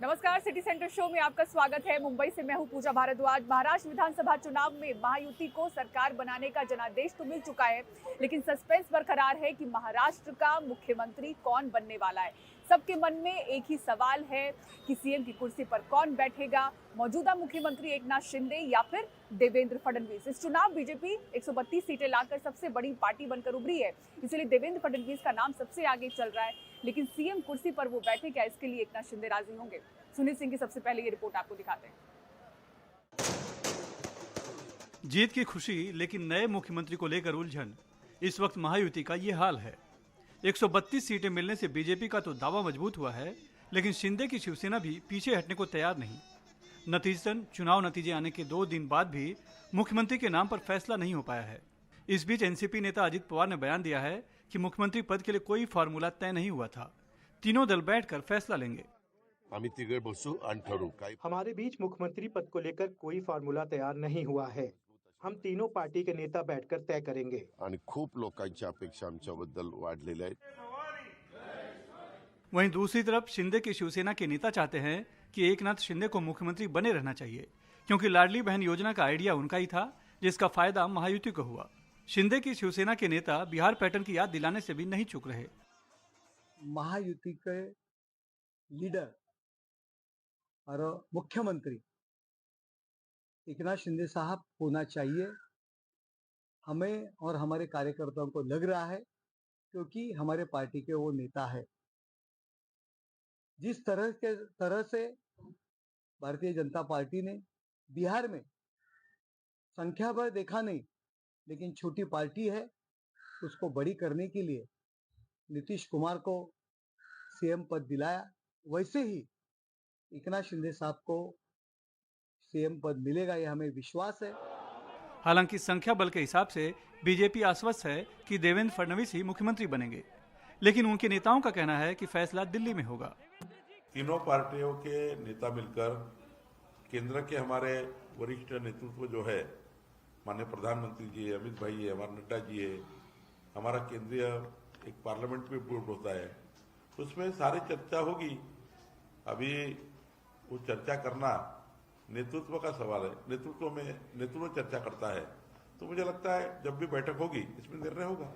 नमस्कार, city centre show में आपका स्वागत है। मुंबई से मैं हूं पूजा भारद्वाज। महाराष्ट्र विधानसभा चुनाव में महायुति को सरकार बनाने का जनादेश तो मिल चुका है, लेकिन सस्पेंस बरकरार है कि महाराष्ट्र का मुख्यमंत्री कौन बनने वाला है। सबके मन में एक ही सवाल है कि सीएम की कुर्सी पर कौन बैठेगा, मौजूदा मुख्यमंत्री एकनाथ शिंदे या फिर देवेंद्र फडणवीस। इस चुनाव बीजेपी 132 सीटें लाकर सबसे बड़ी पार्टी बनकर उभरी है, इसलिए देवेंद्र फडणवीस का नाम सबसे आगे चल रहा है। लेकिन सीएम कुर्सी पर वो बैठे क्या, इसके लिए एकनाथ शिंदे राजी होंगे? सुनील सिंह की सबसे पहले ये रिपोर्ट आपको दिखाते हैं। जीत की खुशी लेकिन नए मुख्यमंत्री को लेकर उलझन। इस वक्त महायुति का ये हाल है। 132 सीटें मिलने से बीजेपी का तो दावा मजबूत हुआ है, लेकिन शिंदे की शिवसेना भी पीछे हटने को तैयार नहीं। नतीजतन चुनाव नतीजे आने के 2 दिन बाद भी मुख्यमंत्री के नाम पर फैसला नहीं हो पाया है। इस बीच एनसीपी नेता अजित पवार ने बयान दिया है कि मुख्यमंत्री पद के लिए कोई फार्मूला तय नहीं हुआ था, तीनों दल बैठकर फैसला लेंगे। हमारे बीच मुख्यमंत्री पद को लेकर कोई फार्मूला तैयार नहीं हुआ है। हम तीनों पार्टी के नेता बैठकर तय करेंगे। खूप लोकांच्या अपेक्षा आमच्याबद्दल वाढलेल्या आहेत। वहीं दूसरी तरफ शिंदे की शिवसेना के नेता चाहते हैं कि एकनाथ शिंदे को मुख्यमंत्री बने रहना चाहिए, क्योंकि लाडली बहन योजना का आइडिया उनका ही था, जिसका फायदा महायुति को हुआ। शिंदे की शिवसेना के नेता बिहार पैटर्न की याद दिलाने से भी नहीं चूक रहे। महायुति के लीडर और मुख्यमंत्री एकनाथ शिंदे साहब होना चाहिए। हमें और हमारे कार्यकर्ताओं को लग रहा है, क्योंकि हमारे पार्टी के वो नेता है। जिस तरह से भारतीय जनता पार्टी ने बिहार में संख्या पर देखा नहीं, लेकिन छोटी पार्टी है, उसको बड़ी करने के लिए नीतीश कुमार को सीएम पद दिलाया, वैसे ही एकनाथ शिंदे साहब को सीएम पद मिलेगा, यह हमें विश्वास है। हालांकि संख्या बल के हिसाब से बीजेपी आश्वस्त है कि देवेंद्र फडणवीस ही मुख्यमंत्री बनेंगे, लेकिन उनके नेताओं का कहना है कि फैसला दिल्ली में होगा। तीनों पार्टियों के नेता मिलकर केंद्र के हमारे वरिष्ठ नेतृत्व जो है, माननीय प्रधानमंत्री जी, अमित भाई है, हमारे नड्डा जी है, हमारा केंद्रीय एक पार्लियामेंट में बोर्ड होता है, उसमें सारी चर्चा होगी। अभी वो चर्चा करना नेतृत्व का सवाल है। नेतृत्व चर्चा करता है, तो मुझे लगता है जब भी बैठक होगी इसमें निर्णय होगा।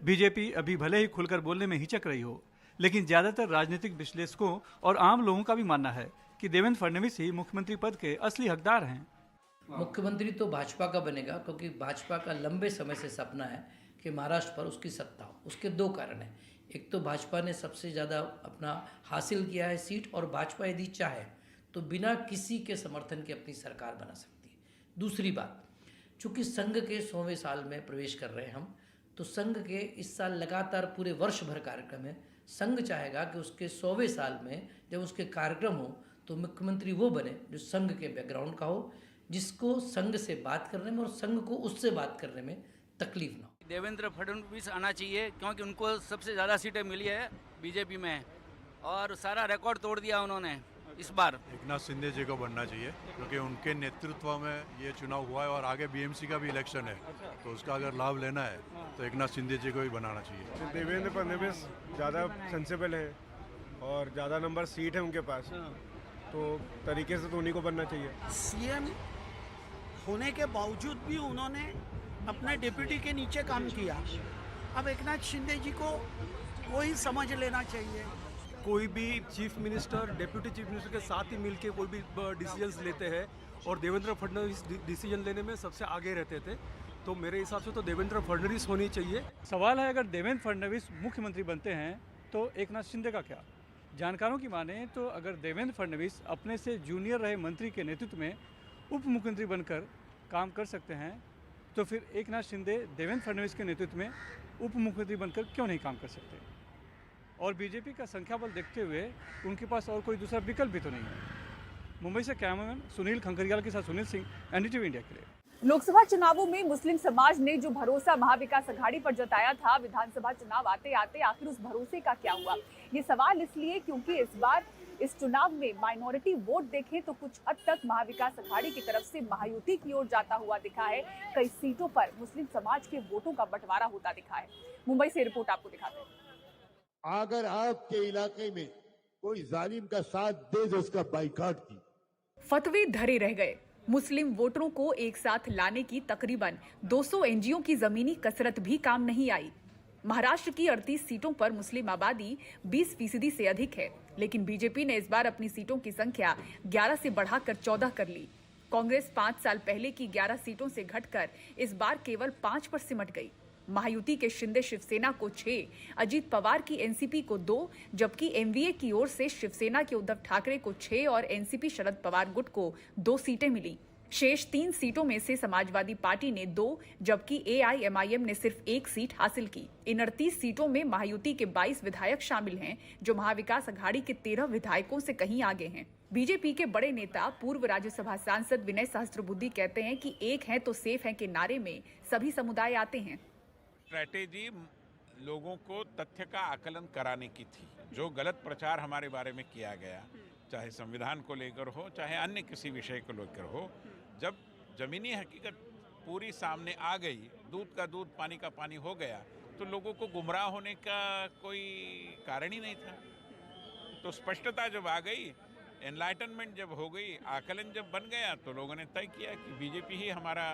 बीजेपी अभी भले ही खुलकर बोलने में हिचक रही हो, लेकिन ज्यादातर राजनीतिक विश्लेषकों और आम लोगों का भी मानना है कि देवेंद्र फडणवीस ही मुख्यमंत्री पद के असली हकदार हैं। मुख्यमंत्री तो भाजपा का बनेगा, क्योंकि भाजपा का लंबे समय से सपना है कि महाराष्ट्र पर उसकी सत्ता हो। उसके 2 कारण हैं। एक तो भाजपा ने सबसे ज़्यादा अपना हासिल किया है सीट, और भाजपा यदि चाहे तो बिना किसी के समर्थन के अपनी सरकार बना सकती है। दूसरी बात, चूँकि संघ के 100वें साल में प्रवेश कर रहे हैं हम, तो संघ के इस साल लगातार पूरे वर्ष भर कार्यक्रम है। संघ चाहेगा कि उसके 100वें साल में जब उसके कार्यक्रम हो तो मुख्यमंत्री वो बने जो संघ के बैकग्राउंड का हो, जिसको संघ से बात करने में और संघ को उससे बात करने में तकलीफ ना हो। देवेंद्र फडणवीस आना चाहिए, क्योंकि उनको सबसे ज़्यादा सीटें मिली है बीजेपी में, और सारा रिकॉर्ड तोड़ दिया उन्होंने इस बार। एकनाथ शिंदे जी को बनना चाहिए, क्योंकि उनके नेतृत्व में ये चुनाव हुआ है और आगे बीएमसी का भी इलेक्शन है, तो उसका अगर लाभ लेना है तो एकनाथ शिंदे जी को ही बनाना चाहिए। देवेंद्र फडणवीस ज़्यादा सेंसेबल है और ज़्यादा नंबर सीट है उनके पास, तो तरीके से तो उन्हीं को बनना चाहिए। सीएम होने के बावजूद भी उन्होंने अपने डिप्यूटी के नीचे काम किया। अब एकनाथ शिंदे जी को वही समझ लेना चाहिए। कोई भी chief minister deputy chief minister के साथ ही मिलके कोई भी डिसीजंस लेते हैं, और देवेंद्र फडणवीस डिसीजन लेने में सबसे आगे रहते थे, तो मेरे हिसाब से तो देवेंद्र फडणवीस होनी चाहिए। सवाल है, अगर देवेंद्र फडणवीस मुख्यमंत्री बनते हैं तो एकनाथ शिंदे का क्या? जानकारों की माने तो अगर देवेंद्र फडणवीस अपने से जूनियर रहे मंत्री के नेतृत्व में उप मुख्यमंत्री बनकर काम कर सकते हैं, तो फिर एकनाथ शिंदे देवेंद्र फडणवीस के नेतृत्व में उप मुख्यमंत्री बनकर क्यों नहीं काम कर सकते? और बीजेपी का संख्या बल देखते हुए उनके पास और कोई दूसरा विकल्प भी तो नहीं है। मुंबई से कैमरामैन सुनील खंकरियाल के साथ सुनील सिंह, एनडीटीवी इंडिया के लिए। लोकसभा चुनावों में मुस्लिम समाज ने जो भरोसा महाविकास अघाड़ी पर जताया था, विधानसभा चुनाव आते आते आखिर उस भरोसे का क्या हुआ? ये सवाल इसलिए क्योंकि इस बार इस चुनाव में माइनॉरिटी वोट देखें तो कुछ हद तक महाविकास अघाड़ी की तरफ से महायुति की ओर जाता हुआ दिखा है। कई सीटों पर मुस्लिम समाज के वोटों का बंटवारा होता दिखा है। मुंबई से रिपोर्ट आपको दिखाते हैं। अगर आपके इलाके में कोई जालिम का साथ दे जो उसका बाइकआउट की। फतवे धरे रह गए। मुस्लिम वोटरों को एक साथ लाने की तकरीबन 200 एनजीओ की जमीनी कसरत भी काम नहीं आई। महाराष्ट्र की 38 सीटों पर मुस्लिम आबादी 20% से अधिक है, लेकिन बीजेपी ने इस बार अपनी सीटों की संख्या 11 से बढ़ाकर 14 कर ली। कांग्रेस 5 साल पहले की 11 सीटों से घटकर इस बार केवल 5 पर सिमट गई। महायुति के शिंदे शिवसेना को 6, अजीत पवार की एनसीपी को 2, जबकि एमवीए की ओर से शिवसेना के उद्धव ठाकरे को 6 और एनसीपी शरद पवार गुट को 2 सीटें मिली। शेष 3 सीटों में से समाजवादी पार्टी ने 2, जबकि एआईएमआईएम ने सिर्फ 1 सीट हासिल की। इन 38 सीटों में महायुति के 22 विधायक शामिल हैं, जो महाविकास अघाड़ी के 13 विधायकों से कहीं आगे हैं। बीजेपी के बड़े नेता पूर्व राज्यसभा सांसद विनय सहस्त्रबुद्धे कहते हैं कि एक है तो सेफ है के नारे में सभी समुदाय आते हैं। स्ट्रैटेजी लोगों को तथ्य का आकलन कराने की थी। जो गलत प्रचार हमारे बारे में किया गया, चाहे संविधान को लेकर हो, चाहे अन्य किसी विषय को लेकर हो, जब जमीनी हकीकत पूरी सामने आ गई, दूध का दूध पानी का पानी हो गया, तो लोगों को गुमराह होने का कोई कारण ही नहीं था। तो स्पष्टता जब आ गई, एनलाइटनमेंट जब हो गई, आकलन जब बन गया, तो लोगों ने तय किया कि बीजेपी ही हमारा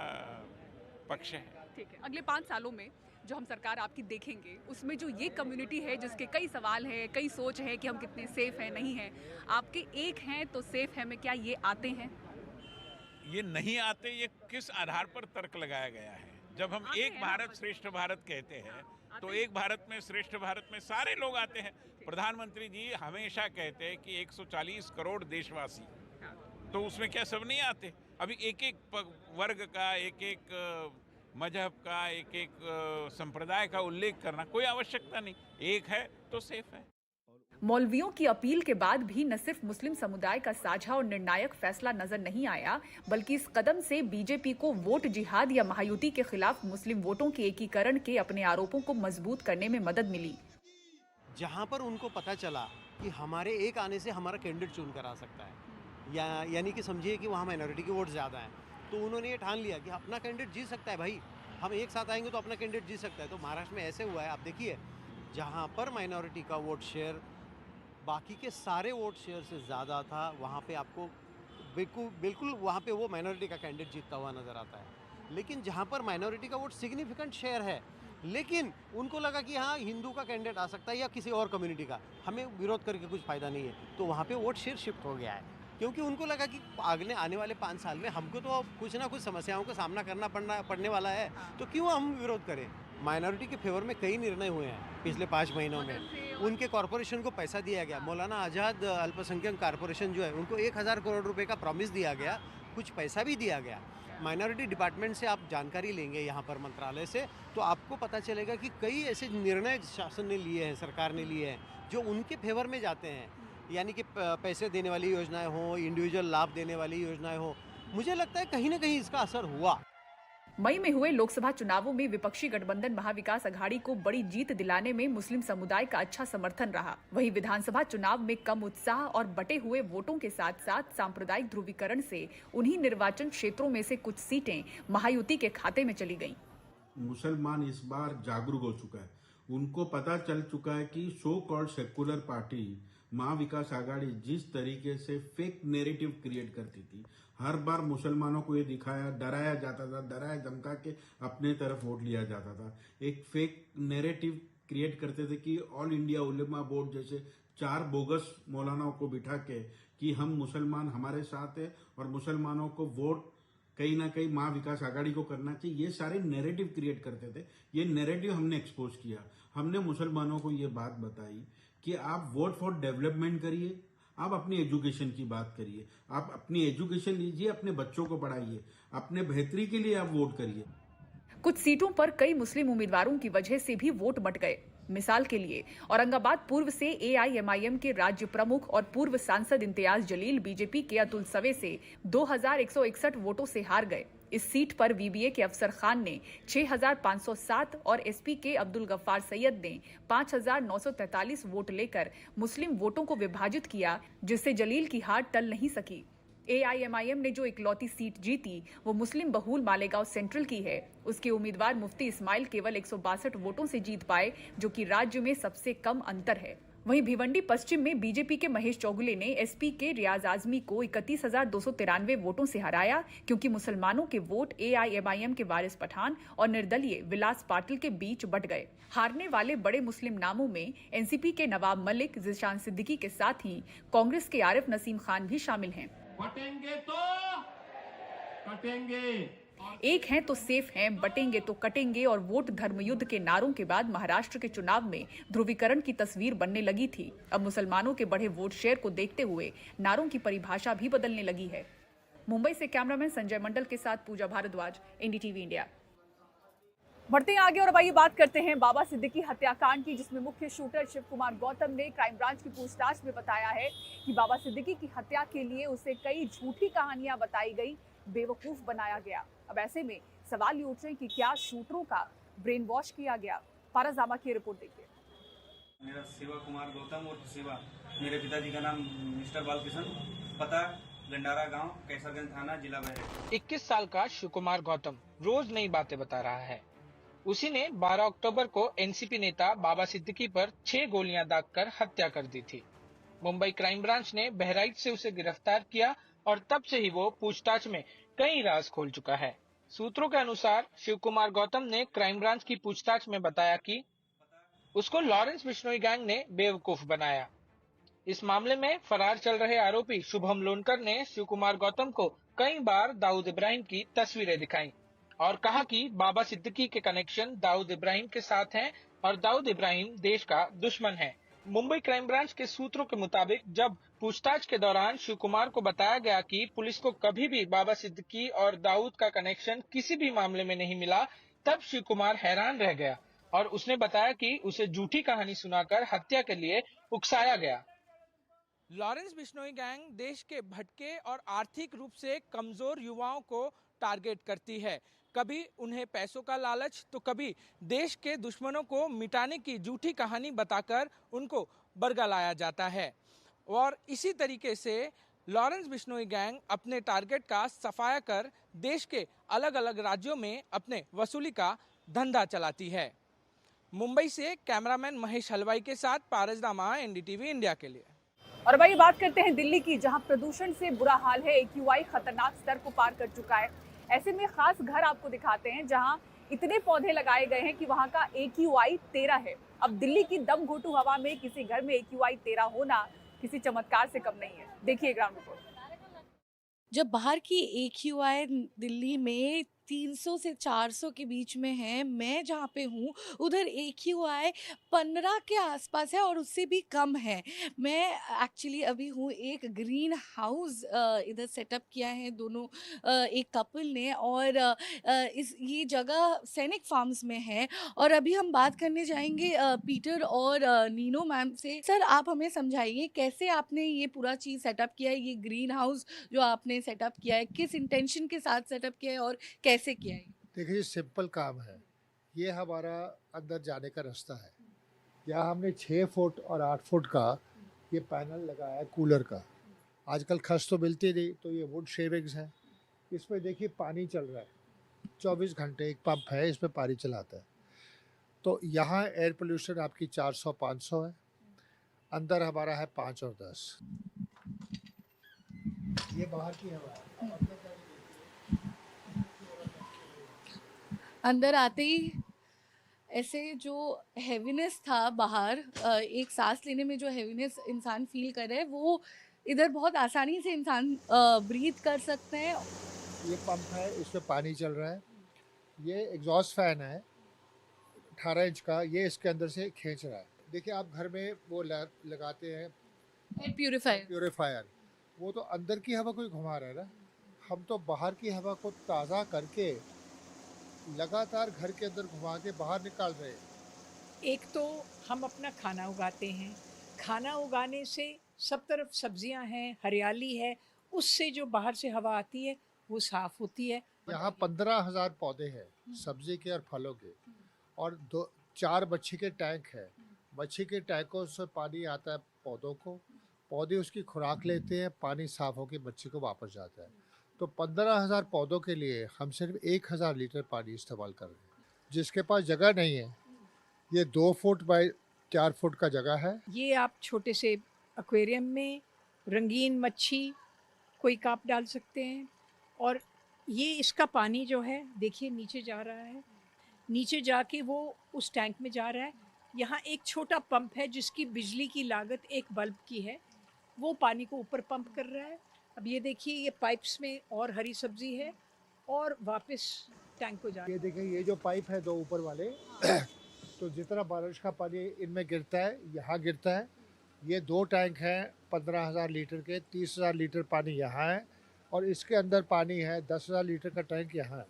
पक्ष है। ठीक है, अगले 5 सालों में जो हम सरकार आपकी देखेंगे, उसमें जो ये कम्युनिटी है जिसके कई सवाल हैं, कई सोच है कि हम कितने सेफ हैं, नहीं हैं, आपके एक हैं तो सेफ है में क्या ये आते हैं? ये नहीं आते, ये किस आधार पर तर्क लगाया गया है? जब हम एक भारत श्रेष्ठ भारत कहते हैं, तो एक भारत में श्रेष्ठ भारत में सारे लोग आते हैं। प्रधानमंत्री जी हमेशा कहते हैं कि 140 करोड़ देशवासी, तो उसमें क्या सब नहीं आते? अभी एक एक वर्ग का, एक एक मजहब का, एक एक संप्रदाय का उल्लेख करना कोई आवश्यकता नहीं। एक है तो सेफ है। मौलवियों की अपील के बाद भी न सिर्फ मुस्लिम समुदाय का साझा और निर्णायक फैसला नजर नहीं आया, बल्कि इस कदम से बीजेपी को वोट जिहाद या महायुति के खिलाफ मुस्लिम वोटों के एकीकरण के अपने आरोपों को मजबूत करने में मदद मिली। जहां पर उनको पता चला कि हमारे एक आने से हमारा कैंडिडेट चुन कर आ सकता है, यानी कि समझिए कि वहाँ माइनॉरिटी के वोट ज़्यादा हैं, तो उन्होंने ये ठान लिया कि अपना कैंडिडेट जीत सकता है। भाई हम एक साथ आएंगे तो अपना कैंडिडेट जीत सकता है। तो महाराष्ट्र में ऐसे हुआ है, आप देखिए, जहाँ पर माइनॉरिटी का वोट शेयर बाकी के सारे वोट शेयर से ज़्यादा था, वहाँ पे आपको बिल्कुल वहाँ पे वो माइनॉरिटी का कैंडिडेट जीतता हुआ नज़र आता है। लेकिन जहाँ पर माइनॉरिटी का वोट सिग्निफिकेंट शेयर है, लेकिन उनको लगा कि हाँ हिंदू का कैंडिडेट आ सकता है या किसी और कम्युनिटी का, हमें विरोध करके कुछ फ़ायदा नहीं है, तो वहाँ पे वोट शेयर शिफ्ट हो गया है। क्योंकि उनको लगा कि आगे आने वाले 5 साल में हमको तो कुछ ना कुछ समस्याओं का सामना करना पड़ने वाला है, तो क्यों हम विरोध करें। माइनॉरिटी के फेवर में कई निर्णय हुए हैं पिछले 5 महीनों में। उनके कॉरपोरेशन को पैसा दिया गया। मौलाना आज़ाद अल्पसंख्यक कॉरपोरेशन जो है, उनको 1000 करोड़ रुपए का प्रॉमिस दिया गया, कुछ पैसा भी दिया गया। माइनॉरिटी डिपार्टमेंट से आप जानकारी लेंगे यहाँ पर मंत्रालय से, तो आपको पता चलेगा कि कई ऐसे निर्णय शासन ने लिए हैं, सरकार ने लिए हैं, जो उनके फेवर में जाते हैं। यानी कि पैसे देने वाली योजनाएं हो, इंडिविजुअल लाभ देने वाली योजनाएं हो, मुझे लगता है कहीं ना कहीं इसका असर हुआ। मई में हुए लोकसभा चुनावों में विपक्षी गठबंधन महाविकास अघाड़ी को बड़ी जीत दिलाने में मुस्लिम समुदाय का अच्छा समर्थन रहा। वहीं विधानसभा चुनाव में कम उत्साह और बटे हुए वोटों के साथ साथ सांप्रदायिक ध्रुवीकरण से उन्हीं निर्वाचन क्षेत्रों में से कुछ सीटें महायुति के खाते में चली गईं। मुसलमान इस बार जागरूक हो चुका है, उनको पता चल चुका है कि so called secular party Mahavikas Aghadi जिस तरीके से फेक नैरेटिव क्रिएट करती थी, हर बार मुसलमानों को ये दिखाया, डराया जाता था, डराया धमका के अपने तरफ वोट लिया जाता था। एक फेक नैरेटिव क्रिएट करते थे कि ऑल इंडिया उलेमा बोर्ड जैसे 4 बोगस मौलानाओं को बिठा के कि हम मुसलमान हमारे साथ है और मुसलमानों को वोट कहीं ना कहीं महाविकास आघाड़ी को करना चाहिए, ये सारे नैरेटिव क्रिएट करते थे। ये नैरेटिव हमने एक्सपोज किया। हमने मुसलमानों को ये बात बताई कि आप वोट फॉर डेवलपमेंट करिए, आप अपनी एजुकेशन की बात करिए, आप अपनी एजुकेशन लीजिए, अपने बच्चों को पढ़ाइए, अपने बेहतरी के लिए आप वोट करिए। कुछ सीटों पर कई मुस्लिम उम्मीदवारों की वजह से भी वोट बट गए। मिसाल के लिए औरंगाबाद पूर्व से एआईएमआईएम के राज्य प्रमुख और पूर्व सांसद इम्तियाज जलील बीजेपी के अतुल सवे से 2161 वोटों से हार गए। इस सीट पर वीबीए के अफसर खान ने 6507 और एसपी के अब्दुल गफ्फार सैयद ने 5943 वोट लेकर मुस्लिम वोटों को विभाजित किया, जिससे जलील की हार टल नहीं सकी। एआईएमआईएम ने जो इकलौती सीट जीती वो मुस्लिम बहुल मालेगांव सेंट्रल की है। उसके उम्मीदवार मुफ्ती इस्माइल केवल 162 वोटों से जीत पाए, जो कि राज्य में सबसे कम अंतर है। वहीं भिवंडी पश्चिम में बीजेपी के महेश चौगुले ने एसपी के रियाज आजमी को 31,293 वोटों से हराया, क्योंकि मुसलमानों के वोट एआईएमआईएम के वारिस पठान और निर्दलीय विलास पाटिल के बीच बंट गए। हारने वाले बड़े मुस्लिम नामों में एनसीपी के नवाब मलिक, जिशान सिद्दीकी के साथ ही कांग्रेस के आरिफ नसीम खान भी शामिल हैं। बटेंगे तो कटेंगे, एक हैं तो सेफ हैं, बटेंगे तो कटेंगे और वोट धर्मयुद्ध के नारों के बाद महाराष्ट्र के चुनाव में ध्रुवीकरण की तस्वीर बनने लगी थी। अब मुसलमानों के बढ़े वोट शेयर को देखते हुए नारों की परिभाषा भी बदलने लगी है। मुंबई से कैमरामैन संजय मंडल के साथ पूजा भारद्वाज, एनडीटीवी इंडिया। बढ़ते हैं आगे और अब आइए बात करते हैं बाबा सिद्दीकी हत्याकांड की, जिसमें मुख्य शूटर शिव कुमार गौतम ने क्राइम ब्रांच की पूछताछ में बताया है कि बाबा सिद्दीकी की हत्या के लिए उसे कई झूठी कहानियां बताई गई, बेवकूफ बनाया गया। अब ऐसे में सवाल ये उठ रहे हैं कि क्या शूटरों का ब्रेन वॉश किया गया। पारस दामा की रिपोर्ट देखिए। मेरा शिव कुमार गौतम और शिवा, मेरे पिताजी का नाम मिस्टर बालकिशन, पता गंडारा गांव, कैसरगंज थाना, जिला बहराइच। 21 साल का शिव कुमार गौतम रोज नई बातें बता रहा है। उसी ने 12 अक्टूबर को एनसीपी नेता बाबा सिद्दीकी पर 6 गोलियां दागकर हत्या कर दी थी। मुंबई क्राइम ब्रांच ने बहराइच से उसे गिरफ्तार किया और तब से ही वो पूछताछ में कई राज खोल चुका है। सूत्रों के अनुसार शिव कुमार गौतम ने क्राइम ब्रांच की पूछताछ में बताया कि उसको लॉरेंस बिश्नोई गैंग ने बेवकूफ बनाया। इस मामले में फरार चल रहे आरोपी शुभम लोनकर ने शिव कुमार गौतम को कई बार दाऊद इब्राहिम की तस्वीरें दिखाई और कहा कि बाबा सिद्दीकी के कनेक्शन दाऊद इब्राहिम के साथ हैं और दाऊद इब्राहिम देश का दुश्मन है। मुंबई क्राइम ब्रांच के सूत्रों के मुताबिक जब पूछताछ के दौरान शिव कुमार को बताया गया कि पुलिस को कभी भी बाबा सिद्दीकी और दाऊद का कनेक्शन किसी भी मामले में नहीं मिला, तब शिव कुमार हैरान रह गया और उसने बताया कि उसे झूठी कहानी सुनाकर हत्या के लिए उकसाया गया। लॉरेंस बिश्नोई गैंग देश के भटके और आर्थिक रूप से कमजोर युवाओं को टारगेट करती है। कभी उन्हें पैसों का लालच तो कभी देश के दुश्मनों को मिटाने की झूठी कहानी बताकर उनको बरगलाया जाता है और इसी तरीके से लॉरेंस बिश्नोई गैंग अपने टारगेट का सफाया कर देश के अलग अलग राज्यों में अपने वसूली का धंधा चलाती है। मुंबई से कैमरामैन महेश हलवाई के साथ पारस दामा, एनडीटीवी इंडिया के लिए। और भाई बात करते हैं दिल्ली की, जहां प्रदूषण से बुरा हाल है। AQI खतरनाक स्तर को पार कर चुका है। ऐसे में खास घर आपको दिखाते हैं जहां इतने पौधे लगाए गए हैं कि वहां का AQI 13 है। अब दिल्ली की दम घोटू हवा में किसी घर में AQI 13 होना किसी चमत्कार से कम नहीं है। देखिए ग्राउंड रिपोर्ट। जब बाहर की AQI दिल्ली में 300 से 400 के बीच में है, मैं जहाँ पे हूँ उधर AQI 15 के आसपास है और उससे भी कम है। मैं एक्चुअली अभी हूँ एक ग्रीन हाउस इधर सेटअप किया है दोनों एक कपल ने और ये जगह सैनिक फार्म्स में है। और अभी हम बात करने जाएंगे पीटर और नीनो मैम से। सर, आप हमें समझाइए कैसे आपने ये पूरा चीज़ सेटअप किया है, ये ग्रीन हाउस जो आपने सेटअप किया है, किस इंटेंशन के साथ सेटअप किया है और कैसे किया है? देखिए, सिंपल काम है। ये हमारा अंदर जाने का रास्ता है। यहाँ हमने 6 फुट और 8 फुट का ये पैनल लगाया है कूलर का। आजकल खस तो मिलती नहीं, तो ये वुड शेविंग्स है। इसमें देखिए पानी चल रहा है, 24 घंटे एक पंप है, इसमें पानी चलाता है। तो यहाँ एयर पोल्यूशन आपकी 400-500 है, अंदर हमारा है 5 और 10। ये बाहर की हवा है। अंदर आते ही ऐसे जो हैवीनेस था बाहर, एक सांस लेने में जो हैवीनेस इंसान फील कर रहा है, वो इधर बहुत आसानी से इंसान ब्रीथ कर सकते हैं। ये पंप है, इसमें पानी चल रहा है। ये एग्जॉस्ट फैन है 18 इंच का, ये इसके अंदर से खींच रहा है। देखिए, आप घर में वो लगाते हैं एयर प्यूरिफायर, वो तो अंदर की हवा को ही घुमा रहा है ना। हम तो बाहर की हवा को ताज़ा करके लगातार घर के अंदर घुमा के बाहर निकाल रहे हैं। एक तो हम अपना खाना उगाते हैं, खाना उगाने से सब तरफ सब्जियां हैं, हरियाली है, उससे जो बाहर से हवा आती है वो साफ होती है। यहाँ 15,000 पौधे हैं, सब्जी के और फलों के, और 4 मच्छी के टैंक है। मच्छी के टैंकों से पानी आता है पौधों को, पौधे उसकी खुराक लेते हैं, पानी साफ होकर मच्छी को वापस जाता है। तो 15,000 पौधों के लिए हम सिर्फ 1,000 लीटर पानी इस्तेमाल कर रहे हैं। जिसके पास जगह नहीं है, ये 2 फुट बाय 4 फुट का जगह है। ये आप छोटे से एक्वेरियम में रंगीन मच्छी कोई काप डाल सकते हैं। और ये इसका पानी जो है देखिए नीचे जा रहा है, नीचे जाके वो उस टैंक में जा रहा है। यहाँ एक छोटा पंप है जिसकी बिजली की लागत एक बल्ब की है, वो पानी को ऊपर पंप कर रहा है। अब ये देखिए ये पाइप्स में और हरी सब्जी है और वापस टैंक को जा। ये देखिए ये जो पाइप है 2 ऊपर वाले तो जितना बारिश का पानी इनमें गिरता है यहाँ गिरता है। ये 2 टैंक हैं 15,000 लीटर के, 30,000 लीटर पानी यहाँ है और इसके अंदर पानी है 10,000 लीटर का टैंक यहाँ है।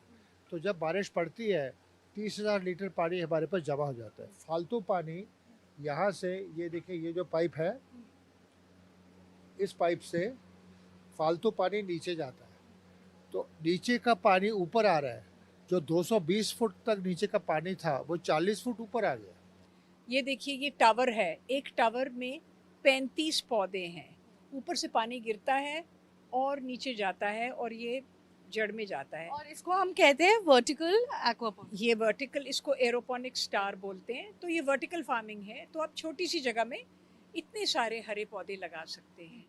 तो जब बारिश पड़ती है 30,000 लीटर पानी हमारे पास जमा हो जाता है। फालतू पानी यहाँ से ये देखिए ये जो पाइप है, इस पाइप से फालतू पानी नीचे जाता है, तो नीचे का पानी ऊपर आ रहा है। जो 220 फुट तक नीचे का पानी था वो 40 फुट ऊपर आ गया। ये देखिए ये टावर है, एक टावर में 35 पौधे हैं। ऊपर से पानी गिरता है और नीचे जाता है और ये जड़ में जाता है। और इसको हम कहते हैं वर्टिकल एक्वापोनिक्स। ये वर्टिकल, इसको एरोपोनिक स्टार बोलते हैं। तो ये वर्टिकल फार्मिंग है, तो आप छोटी सी जगह में इतने सारे हरे पौधे लगा सकते हैं।